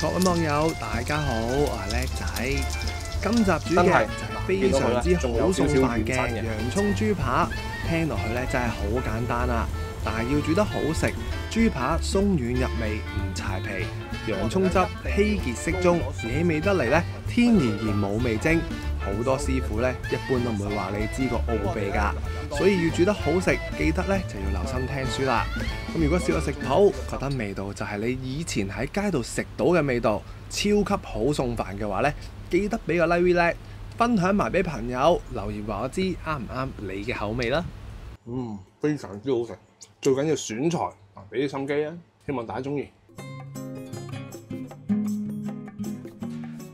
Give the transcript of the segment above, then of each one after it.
各位網友，大家好，我係叻仔。今集煮嘅就係非常之好送飯嘅洋葱豬扒，聽落去咧真係好簡單啦，但係要煮得好食，豬扒鬆軟入味，唔柴皮，洋葱汁稀結適中，惹味得嚟咧天然而冇味精。好多師傅咧一般都唔會話你知個奧秘㗎，所以要煮得好食，記得咧就要留心聽書啦。咁如果試過食譜，覺得味道就係你以前喺街度食到嘅味道，超級好送飯嘅話咧，記得俾個 like 叻，分享埋俾朋友，留言話我知啱唔啱你嘅口味啦。非常之好食，最緊要選材啊，俾啲心機啊！希望大家中意。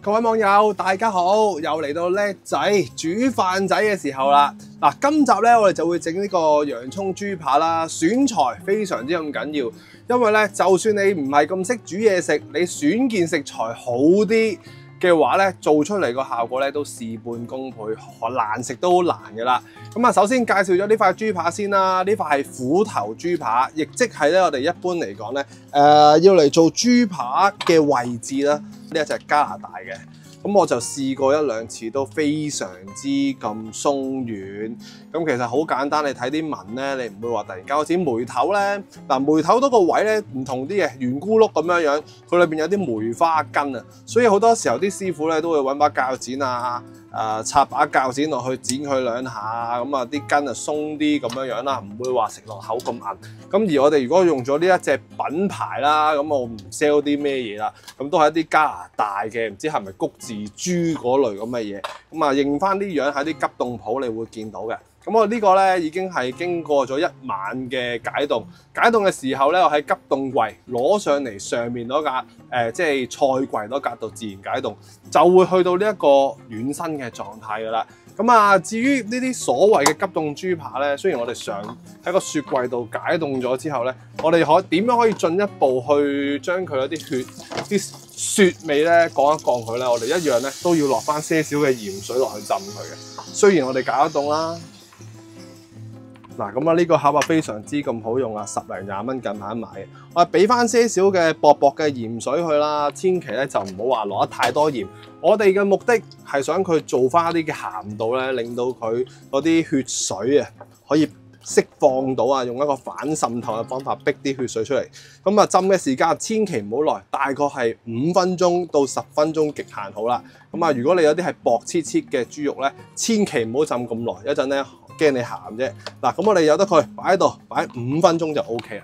各位網友，大家好，又嚟到叻仔煮飯仔嘅時候啦。嗱，今集咧我哋就會整呢個洋葱豬扒啦。選材非常之咁緊要，因為咧就算你唔係咁識煮嘢食，你選件食材好啲嘅話咧，做出嚟個效果咧都事半功倍，難食都好難噶啦。咁啊，首先介紹咗呢塊豬扒先啦。呢塊係虎頭豬扒，亦即係咧我哋一般嚟講咧，要嚟做豬扒嘅位置啦。呢一隻加拿大嘅，咁我就試過一兩次都非常之咁鬆軟。咁其實好簡單，你睇啲紋咧，你唔會話突然間好似梅頭咧。嗱，梅頭嗰個位咧唔同啲嘅，圓咕碌咁樣樣，佢裏邊有啲梅花根啊，所以好多時候啲師傅咧都會揾把鉸剪啊。插把鉸剪落去剪佢兩下，咁啊啲根啊鬆啲咁樣樣啦，唔會話食落口咁硬。咁而我哋如果用咗呢一隻品牌啦，咁我唔 sell 啲咩嘢啦，咁都係一啲加拿大嘅，唔知係咪谷字豬嗰類咁嘅嘢。咁啊認翻啲樣喺啲急凍鋪你會見到嘅。咁我呢個咧已經係經過咗一晚嘅解凍。解凍嘅時候咧，我喺急凍櫃攞上嚟上面嗰格即係菜櫃嗰格度自然解凍，就會去到呢一個軟身嘅狀態噶啦。咁啊，至於呢啲所謂嘅急凍豬扒咧，雖然我哋上喺個雪櫃度解凍咗之後咧，我哋點樣可以進一步去將佢嗰啲雪味咧降一降佢咧？我哋一樣咧都要落翻些少嘅鹽水落去浸佢嘅。雖然我哋解得凍啦。嗱，咁啊呢個盒啊非常之咁好用啊，10零20蚊近排買嘅。我俾翻些少嘅薄薄嘅鹽水去啦，千祈咧就唔好話落得太多鹽。我哋嘅目的係想佢做翻一啲嘅鹹度咧，令到佢嗰啲血水啊可以釋放到啊，用一個反滲透嘅方法逼啲血水出嚟。咁啊浸嘅時間千祈唔好耐，大概係5分鐘到10分鐘極限好啦。咁啊如果你有啲係薄切嘅豬肉咧，千祈唔好浸咁耐，一陣咧驚你鹹啫。嗱，咁我哋由得佢擺喺度，擺5分鐘就 OK 啦。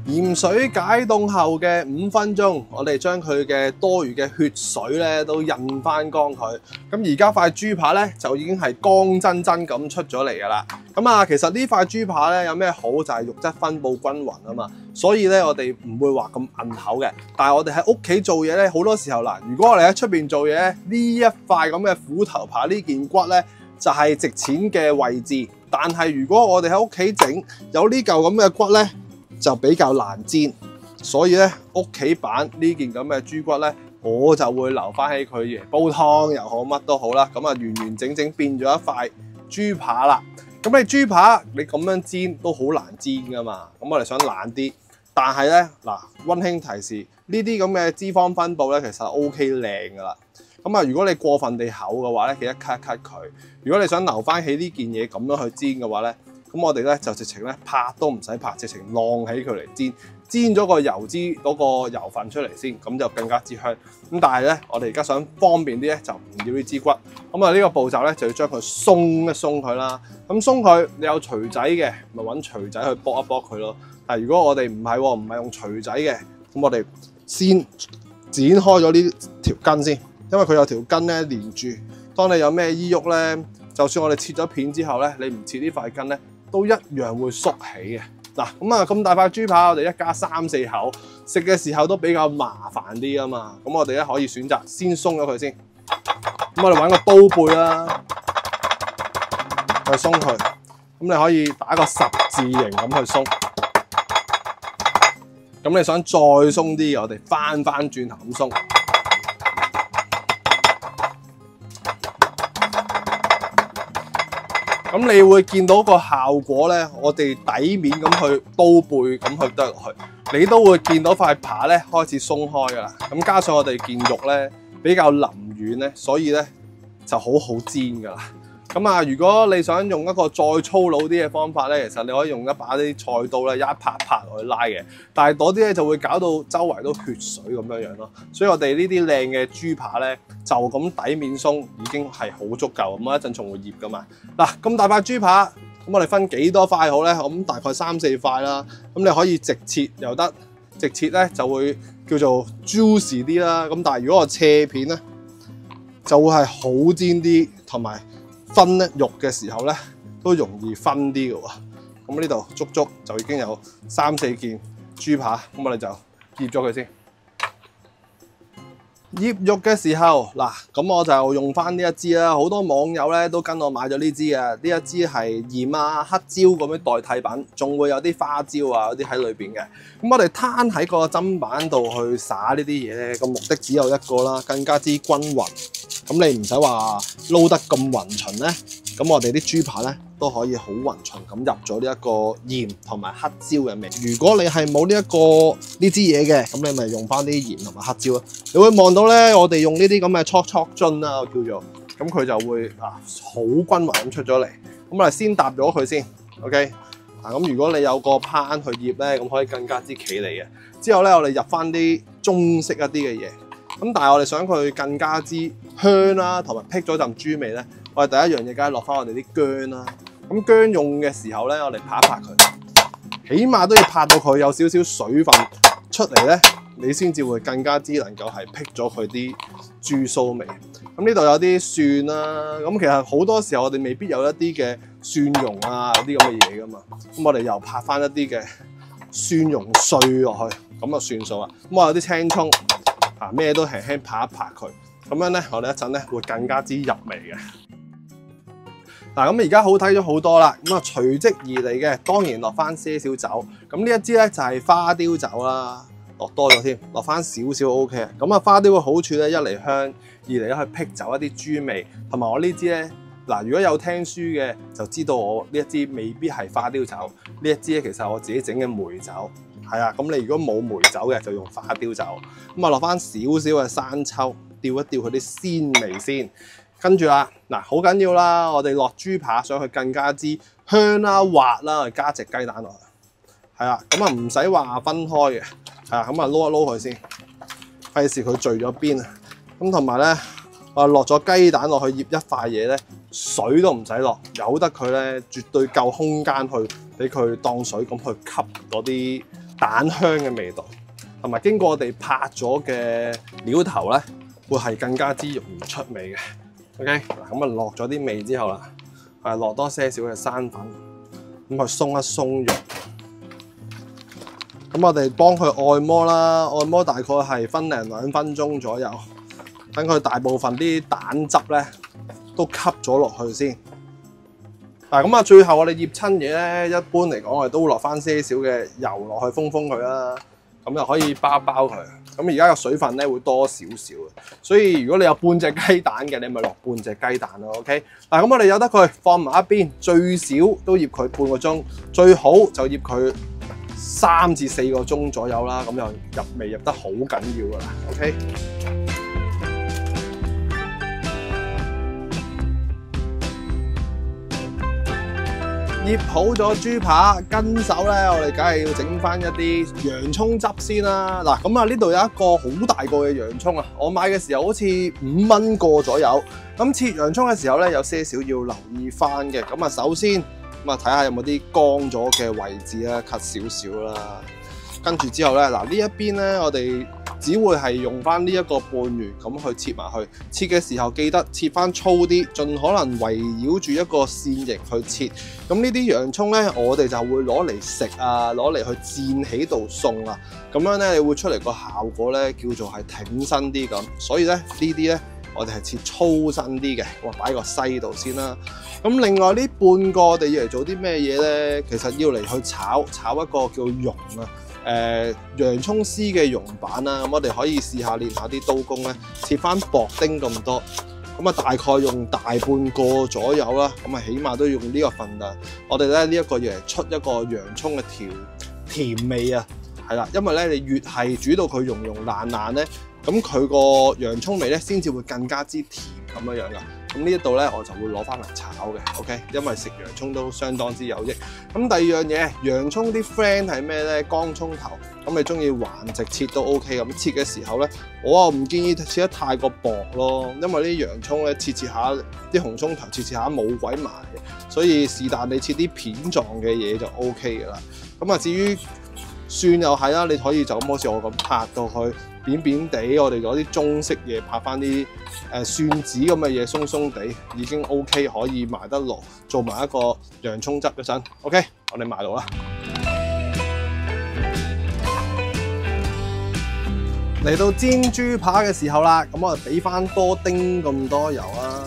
鹽水解凍後嘅5分鐘，我哋將佢嘅多餘嘅血水咧都印翻乾佢。咁而家塊豬扒咧就已經係乾真真咁出咗嚟噶啦。咁啊，其實呢塊豬扒咧有咩好就係肉質分佈均勻啊嘛，所以咧我哋唔會話咁硬口嘅。但係我哋喺屋企做嘢咧，好多時候嗱，如果我哋喺出邊做嘢咧，呢一塊咁嘅虎頭扒呢件骨咧就係值錢嘅位置。但係如果我哋喺屋企整有呢嚿咁嘅骨咧，就比較難煎，所以咧屋企版呢件咁嘅豬骨咧，我就會留翻起佢嘅煲湯又好乜都好啦。咁啊完完整整變咗一塊豬扒啦。咁你豬扒你咁樣煎都好難煎噶嘛。咁我哋想懶啲，但係咧嗱，溫馨提示，呢啲咁嘅脂肪分佈咧其實 OK 靚噶啦。咁啊如果你過分地厚嘅話咧，記得 cut 佢。如果你想留翻起呢件嘢咁樣去煎嘅話咧，咁我哋咧就直情咧拍都唔使拍，直情晾起佢嚟煎，煎咗個油脂嗰個油份出嚟先，咁就更加之香。咁但係咧，我哋而家想方便啲咧，就唔要呢支骨。咁啊呢個步驟咧就要將佢鬆一鬆佢啦。咁鬆佢，你有錘仔嘅，咪揾錘仔去剝一剝佢咯。但係如果我哋唔係用錘仔嘅，咁我哋先剪開咗呢條筋先，因為佢有條筋咧連住。當你有咩依郁咧，就算我哋切咗片之後咧，你唔切呢塊筋咧，都一樣會縮起嘅。嗱，咁啊咁大塊豬扒，我哋一家3、4口食嘅時候都比較麻煩啲啊嘛。咁我哋咧可以選擇先鬆咗佢先。咁我哋揾個刀背啦，去鬆佢。咁你可以打個10字形咁去鬆。咁你想再鬆啲，我哋翻轉頭咁鬆。咁你會見到個效果咧，我哋底面咁去刀背咁去剁落去，你都會見到塊扒咧開始鬆開噶啦。咁加上我哋件肉咧比較腍軟咧，所以咧就好煎噶啦。咁啊，如果你想用一個再粗魯啲嘅方法咧，其實你可以用一把啲菜刀咧，一拍落去拉嘅。但係嗰啲咧就會搞到周圍都血水咁樣咯。所以我哋呢啲靚嘅豬扒咧，就咁底面鬆已經係好足夠。咁一陣仲會醃噶嘛。嗱，咁大塊豬扒，咁我哋分幾多塊好咧？咁大概3-4塊啦。咁你可以直切又得，直切咧就會叫做 juicy 啲啦。咁但係如果我切片咧，就會係好煎啲，同埋分咧肉嘅時候咧都容易分啲嘅喎。咁呢度足就已經有3-4件豬扒，咁我哋就醃咗佢先。醃肉嘅時候，嗱，咁我就用翻呢一支啦。好多網友咧都跟我買咗呢支啊，呢一支係鹽啊、黑椒咁樣代替品，仲會有啲花椒啊嗰啲喺裏邊嘅。咁我哋攤喺個砧板度去灑呢啲嘢咧，個目的只有一個啦，更加之均勻。咁你唔使話撈得咁勻勻咧，咁我哋啲豬扒咧都可以好勻勻咁入咗呢一個鹽同埋黑椒嘅味。如果你係冇呢支嘢嘅，咁你咪用翻啲鹽同埋黑椒啊。你會望到咧，我哋用呢啲咁嘅戳樽啦，叫做咁佢就會好均勻咁出咗嚟。咁我哋先搭咗佢先 ，OK。咁如果你有個pan去醃咧，咁可以更加之企理嘅。之後咧，我哋入翻啲中式一啲嘅嘢。咁但係我哋想佢更加之香啦，同埋辟咗陣豬味咧，我哋第一樣嘢梗係落翻我哋啲薑啦。咁薑用嘅時候咧，我哋拍一拍佢，起碼都要拍到佢有少少水分出嚟咧，你先至會更加之能夠係辟咗佢啲豬騷味。咁呢度有啲蒜啦，咁其實好多時候我哋未必有一啲嘅蒜蓉啊，嗰啲咁嘅嘢噶嘛。咁我哋又拍翻一啲嘅蒜蓉碎落去，咁就算數啦。咁我有啲青葱。咩都輕輕拍一拍佢，咁樣咧，我哋一陣咧會更加之入味嘅。嗱，咁而家好睇咗好多啦，咁啊隨即而嚟嘅，當然落翻些少酒。咁呢一支咧就係花雕酒啦，落多咗添，落翻少少 OK 啊。咁啊花雕嘅好處咧，一嚟香，二嚟咧去辟走一啲豬味，同埋我呢支咧，嗱，如果有聽書嘅就知道我呢一支未必係花雕酒，呢一支咧其實係我自己整嘅梅酒。係啊，咁你如果冇梅酒嘅，就用花雕酒。咁啊，落翻少少嘅生抽，調一調佢啲鮮味先。跟住啦，嗱，好緊要啦，我哋落豬扒想佢更加之香啦、滑啦，加隻雞蛋落去。係啊，咁啊唔使話分開嘅。係啊，咁啊撈一撈佢先，費事佢聚咗邊啊。咁同埋咧，我落咗雞蛋落去醃一塊嘢咧，水都唔使落，由得佢咧，絕對夠空間去俾佢當水咁去吸嗰啲蛋香嘅味道，同埋經過我哋拍咗嘅料頭咧，會係更加之容易出味嘅。OK， 嗱，咁啊落咗啲味之後啦，落多些少嘅生粉，咁去鬆一鬆肉。咁我哋幫佢按摩啦，按摩大概係分零2分鐘左右，等佢大部分啲蛋汁咧都吸咗落去先。嗱，咁啊，最後我哋醃親嘢咧，一般嚟講我哋都會落翻些少嘅油落去封佢啦，咁就可以包佢。咁而家個水分咧會多少少嘅，所以如果你有半隻雞蛋嘅，你咪落半隻雞蛋咯。OK， 嗱，咁我哋由得佢放埋一邊，最少都醃佢半個鐘，最好就醃佢3至4個鐘左右啦，咁就入味入得好緊要噶啦。OK。醃好咗豬扒，跟手咧，我哋梗係要整翻一啲洋葱汁先啦。嗱，咁啊呢度有一個好大個嘅洋葱啊，我買嘅時候好似5蚊個左右。咁切洋葱嘅時候咧，有些少要留意翻嘅。咁啊，首先咁啊睇下有冇啲乾咗嘅位置啦，cut 少少啦。跟住之後咧，嗱呢一邊咧，我哋只會係用翻呢一個半圓咁去切埋去。切嘅時候記得切翻粗啲，盡可能圍繞住一個線形去切。咁呢啲洋葱咧，我哋就會攞嚟食啊，攞嚟去煎起道餸啊。咁樣咧，你會出嚟個效果咧，叫做係挺身啲咁。所以咧，呢啲咧，我哋係切粗身啲嘅。我擺個西度先啦。咁另外呢半個我哋要嚟做啲咩嘢咧？其實要嚟去炒一個叫蓉啊。洋葱絲嘅蓉板啦，咁我哋可以試下練下啲刀工咧，切翻薄丁咁多，咁啊大概用大半個左右啦，咁啊起碼都用呢個份量。我哋咧呢一個嘢出一個洋葱嘅甜味啊，係啦，因為咧你越係煮到佢溶爛爛咧，咁佢個洋葱味咧先至會更加之甜咁樣樣噶。咁呢一度咧我就會攞翻嚟炒嘅 ，OK， 因為食洋葱都相當之有益。咁第二樣嘢，洋葱啲 friend 係咩咧？乾葱頭，咁你中意橫直切都 OK。咁切嘅時候咧，我啊唔建議切得太過薄咯，因為啲洋葱咧切下啲紅葱頭切下冇鬼埋嘅，所以是但你切啲片狀嘅嘢就 OK 噶啦。咁啊至於蒜又係啦，你可以就咁好似我咁拍到去扁扁地，我哋攞啲中式嘢拍翻啲蒜子咁嘅嘢，鬆鬆地已經 OK， 可以埋得落，做埋一個洋葱汁嗰陣 OK， 我哋埋到啦。嚟到煎豬扒嘅時候啦，咁我哋俾翻多丁咁多油啦，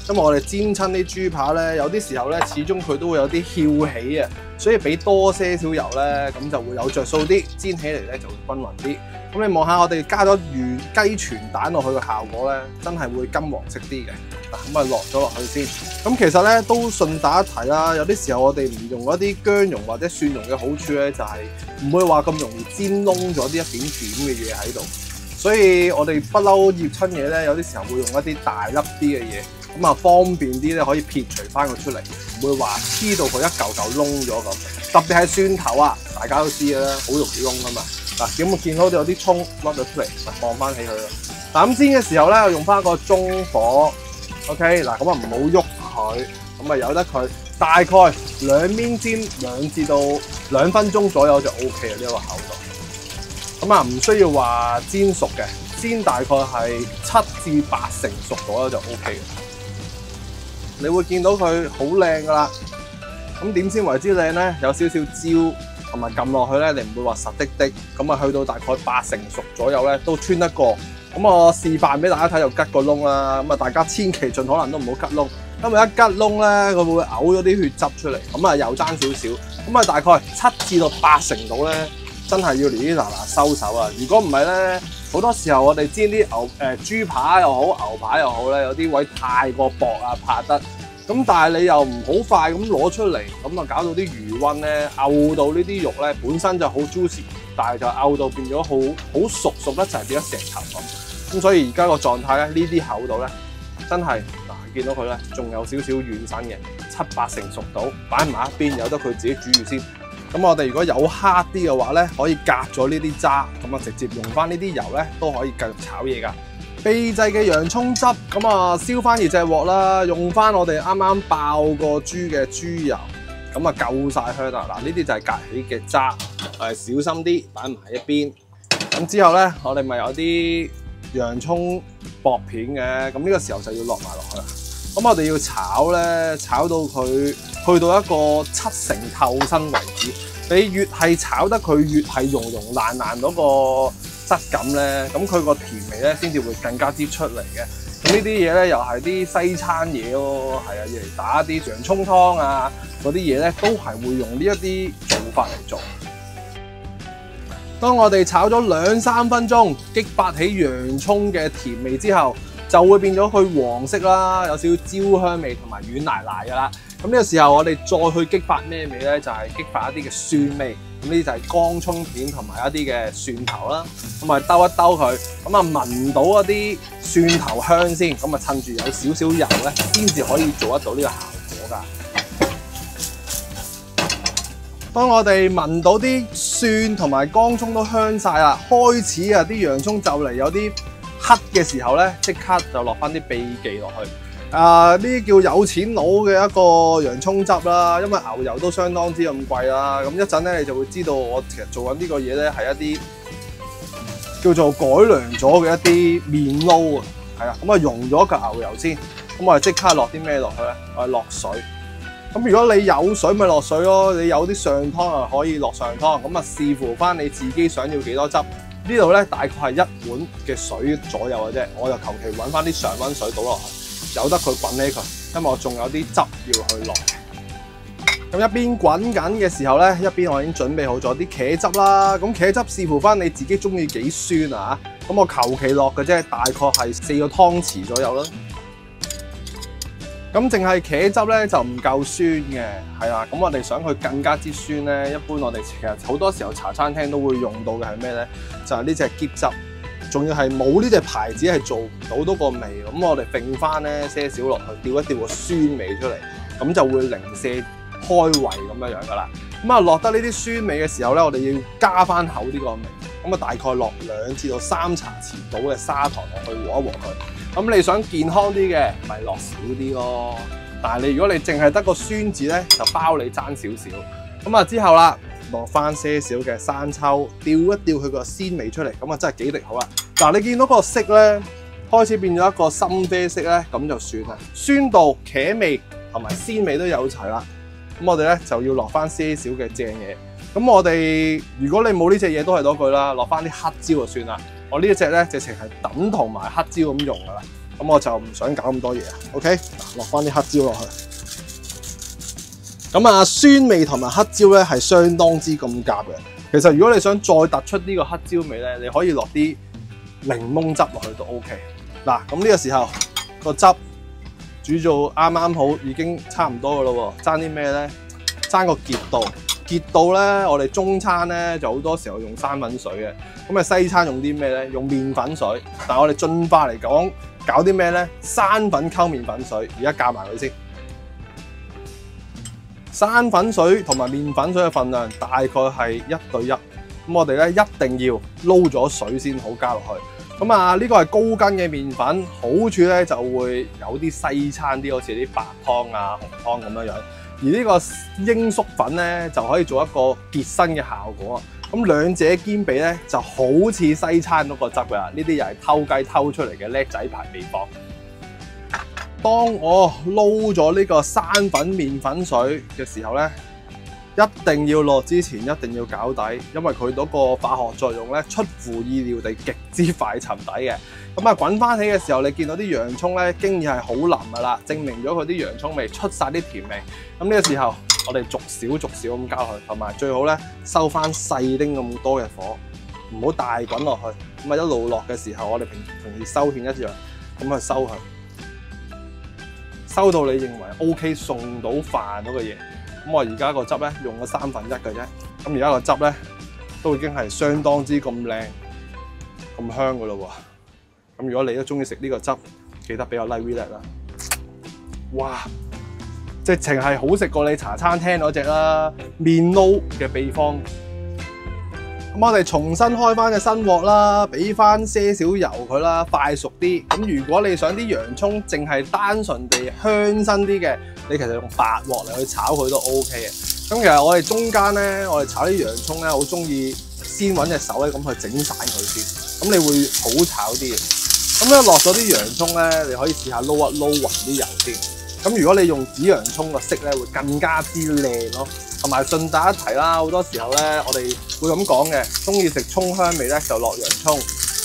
因為我哋煎親啲豬扒咧，有啲時候咧始終佢都會有啲翹起啊。所以俾多些少油咧，咁就會有着數啲，煎起嚟咧就會均勻啲。咁你望下我哋加咗雞全蛋落去嘅效果咧，真係會金黃色啲嘅。嗱，咁啊落咗落去先。咁其實咧都順帶一提啦，有啲時候我哋唔用一啲薑蓉或者蒜蓉嘅好處咧，就係唔會話咁容易煎燶咗啲一點點嘅嘢喺度。所以我哋不嬲醃親嘢咧，有啲時候會用一啲大粒啲嘅嘢。咁啊方便啲咧，可以撇除翻佢出嚟，唔會話黐到佢一嚿嚿燶咗咁。特別係蒜頭啊，大家都知嘅啦，好容易燶噶嘛。嗱，咁我見到有啲葱甩咗出嚟，咪放翻起佢咯。嗱，咁煎嘅時候咧，用翻個中火 ，OK。嗱，咁啊唔好喐佢，咁啊由得佢大概兩邊煎2至到2分鐘左右就 OK 啦，呢個厚度。咁啊唔需要話煎熟嘅，煎大概係7至8成熟左右就 OK 嘅。你會見到佢好靚噶啦，咁點先為之靚咧？有少少焦，同埋撳落去咧，你唔會話實滴滴，咁啊去到大概8成熟左右咧，都穿得過。咁我示範俾大家睇，就吉個窿啦。咁啊，大家千祈盡可能都唔好吉窿，因為一吉窿咧，佢會嘔咗啲血汁出嚟，咁啊又爭少少。咁啊，大概7至到8成度咧，真係要連嗱收手啊！如果唔係咧，好多時候我哋煎啲豬扒又好，牛扒又好咧，有啲位太過薄啊，拍得咁，但係你又唔好快咁攞出嚟，咁啊搞到啲餘溫咧，漚到呢啲肉咧本身就好 juicy， 但係就漚到變咗好熟得就係變咗石頭咁。咁所以而家個狀態咧，呢啲厚度咧，真係嗱見到佢咧，仲有少少軟身嘅，7、8成熟到，擺埋一邊，由得佢自己煮住先。咁我哋如果有黑啲嘅話咧，可以隔咗呢啲渣，咁啊直接用翻呢啲油咧，都可以繼續炒嘢噶。秘製嘅洋葱汁，咁啊燒翻熱隻鑊啦，用翻我哋啱啱爆過豬嘅豬油，咁啊夠晒香啦。嗱，呢啲就係隔起嘅渣，小心啲擺埋一邊。咁之後咧，我哋咪有啲洋葱薄片嘅，咁呢個時候就要落埋落去啦。咁我哋要炒咧，炒到佢去到一個7成透身為止。你越係炒得佢越係溶爛嗰個質感咧，咁佢個甜味咧先至會更加之出嚟嘅。咁呢啲嘢咧又係啲西餐嘢咯，係啊，要嚟打啲洋葱湯啊嗰啲嘢咧，都係會用呢一啲做法嚟做。當我哋炒咗2、3分鐘，激發起洋葱嘅甜味之後，就會變咗佢黃色啦，有少少焦香味同埋軟奶奶噶啦。咁呢個時候我哋再去激發咩味咧？就係激發一啲嘅蒜味。咁呢就係乾葱片同埋一啲嘅蒜頭啦。咁啊兜一兜佢，咁啊聞到一啲蒜頭香先。咁啊趁住有少少油咧，先至可以做得到呢個效果噶。當我哋聞到啲蒜同埋乾葱都香晒啦，開始啊啲洋葱就嚟有啲黑嘅時候咧，即刻就落翻啲秘技落去。呢啲叫有錢佬嘅一個洋葱汁啦，因為牛油都相當之咁貴啦。咁一陣咧，你就會知道我其實做緊呢個嘢咧係一啲叫做改良咗嘅一啲麵撈啊。係啊，咁啊溶咗個牛油先，咁我哋即刻落啲咩落去咧？我哋落水。咁如果你有水咪落水咯，你有啲上湯啊可以落上湯。咁啊視乎翻你自己想要幾多汁。呢度咧大概係1碗嘅水左右嘅啫，我就求其揾翻啲常溫水倒落去，由得佢滾起佢，因為我仲有啲汁要去落。咁一邊滾緊嘅時候咧，一邊我已經準備好咗啲茄汁啦。咁茄汁視乎翻你自己中意幾酸啊，咁我求其落嘅啫，大概係4個湯匙左右啦。咁淨係茄汁咧就唔夠酸嘅，係啦。咁我哋想佢更加之酸咧，一般我哋其實好多時候茶餐廳都會用到嘅係咩咧？就係呢隻喼汁，仲要係冇呢隻牌子係做唔到嗰個味。咁我哋揈翻咧些少落去，調一調個酸味出嚟，咁就會零舍開胃咁樣噶啦。咁啊落得呢啲酸味嘅時候咧，我哋要加翻口呢個味。咁啊大概落2至到3茶匙到嘅砂糖落去和一和佢。咁你想健康啲嘅，咪落少啲咯。但係如果你淨係得個酸字咧，就包你爭少少。咁啊之後啦，落翻些少嘅生抽，調一調佢個鮮味出嚟，咁啊真係幾滴好啦。嗱，你見到個色咧開始變咗一個深啡色咧，咁就算啦。酸度、茄味同埋鮮味都有齊啦。咁我哋咧就要落翻些少嘅正嘢。咁我哋如果你冇呢隻嘢，都係嗰句啦，落翻啲黑椒就算啦。我呢一隻咧直情係等同埋黑椒咁用噶啦。咁我就唔想搞咁多嘢啊。OK， 落翻啲黑椒落去。咁啊，酸味同埋黑椒咧係相當之咁夾嘅。其實如果你想再突出呢個黑椒味咧，你可以落啲檸檬汁落去都 OK。嗱，咁呢個時候個汁煮到啱啱好，已經差唔多噶咯喎。爭啲咩咧？爭個結度。結度咧，我哋中餐咧就好多時候用生粉水嘅。咁啊，西餐用啲咩咧？用麵粉水。但係我哋進化嚟講，搞啲咩咧？生粉溝麵粉水。而家教埋佢先。生粉水同埋麵粉水嘅份量大概係1對1。咁我哋咧一定要撈咗水先好加落去。咁啊，呢個係高筋嘅麵粉，好處咧就會有啲西餐啲，好似啲白湯啊、紅湯咁樣樣。而呢個鷹粟粉咧就可以做一個結身嘅效果。咁兩者兼備咧，就好似西餐嗰個汁㗎。呢啲又係偷雞偷出嚟嘅叻仔牌秘方。當我撈咗呢個生粉麵粉水嘅時候咧，一定要落之前一定要攪底，因為佢嗰個化學作用咧出乎意料地極之快沉底嘅。咁啊滾翻起嘅時候，你見到啲洋葱咧經已係好腍㗎啦，證明咗佢啲洋葱味出晒啲甜味。咁呢個時候，我哋逐少咁加落去，同埋最好咧收翻細丁咁多嘅火，唔好大滾落去。咁啊一路落嘅時候，我哋平時收芡一樣咁去收佢，收到你認為 OK 送到飯嗰個嘢。咁我而家個汁咧用咗1/3嘅啫。咁而家個汁咧都已經係相當之咁靚、咁香噶咯喎。咁如果你都中意食呢個汁，記得俾我 like啦。哇！直情係好食過你茶餐廳嗰隻啦，麵撈嘅秘方。咁我哋重新開翻隻新鑊啦，俾翻些少油佢啦，快熟啲。咁如果你想啲洋葱淨係單純地香身啲嘅，你其實用白鑊嚟去炒佢都 OK 嘅。咁其實我哋中間咧，我哋炒啲洋葱咧，好中意先揾隻手咧咁去整散佢先，咁你會好炒啲嘅。咁咧落咗啲洋葱咧，你可以試下撈一撈勻啲油先。咁如果你用紫洋葱個色咧，會更加之靚咯。同埋順帶一提啦，好多時候咧，我哋會咁講嘅，中意食葱香味咧就落洋葱，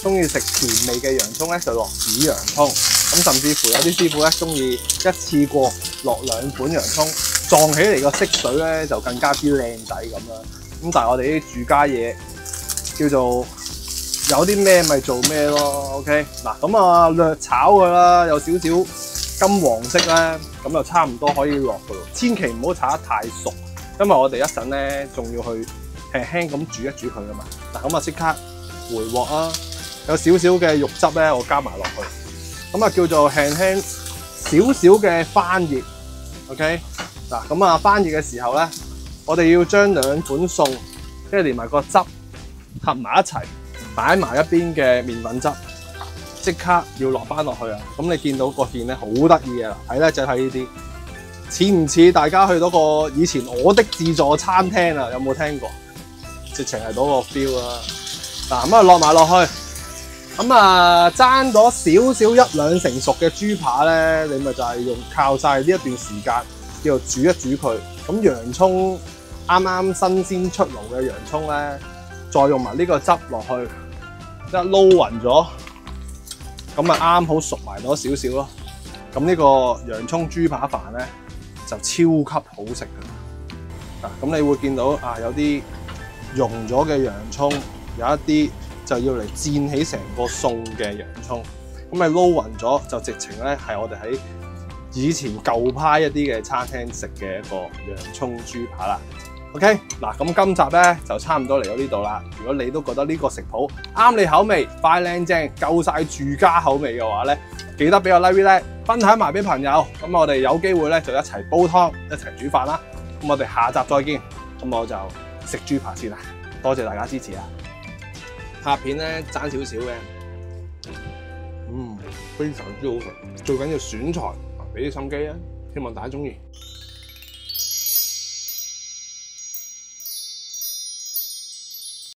中意食甜味嘅洋葱咧就落紫洋葱。咁甚至乎有啲師傅咧中意一次過落2款洋葱，撞起嚟個色水咧就更加之靚仔咁啦。咁但係我哋啲住家嘢叫做有啲咩咪做咩咯。OK， 嗱咁啊略炒佢啦，有少少金黃色咧，咁就差唔多可以落噶咯。千祈唔好炒得太熟，因為我哋一陣咧仲要去輕輕咁煮一煮佢噶嘛。嗱咁啊即刻回鑊啦，有少少嘅肉汁咧，我加埋落去。咁啊叫做輕輕少少嘅翻熱 ，OK 嗱咁啊翻熱嘅時候咧，我哋要將2款餸即係連埋個汁合埋一齊，擺埋一邊嘅麵粉汁，即刻要落翻落去啊！咁你見到個芡咧好得意嘅，睇咧就睇呢啲似唔似大家去到個以前我的自助餐廳啊？有冇聽過？直情係嗰個 feel 啊！嗱咁啊落埋落去。咁啊，爭咗少少1-2成熟嘅豬扒咧，你咪就係靠晒呢一段時間，叫做煮一煮佢。咁洋葱啱啱新鮮出爐嘅洋葱咧，再用埋呢個汁落去，一撈勻咗，咁啊啱好熟埋咗少少咯。咁呢個洋葱豬扒飯咧就超級好食㗎。嗱，咁你會見到啊，有啲溶咗嘅洋葱，有一啲就要嚟煎起成個餸嘅洋葱，咁咪撈勻咗就直情咧係我哋喺以前舊派一啲嘅餐廳食嘅一個洋葱豬扒啦。OK， 嗱咁今集咧就差唔多嚟到呢度啦。如果你都覺得呢個食譜啱你口味，快靚正，夠晒住家口味嘅話咧，記得俾個 like 咧，分享埋俾朋友。咁我哋有機會咧就一齊煲湯，一齊煮飯啦。咁我哋下集再見。咁我就食豬扒先啦。多謝大家支持啊！下片咧爭少少嘅，非常之好食。最緊要選材，俾啲心機啊！希望大家中意。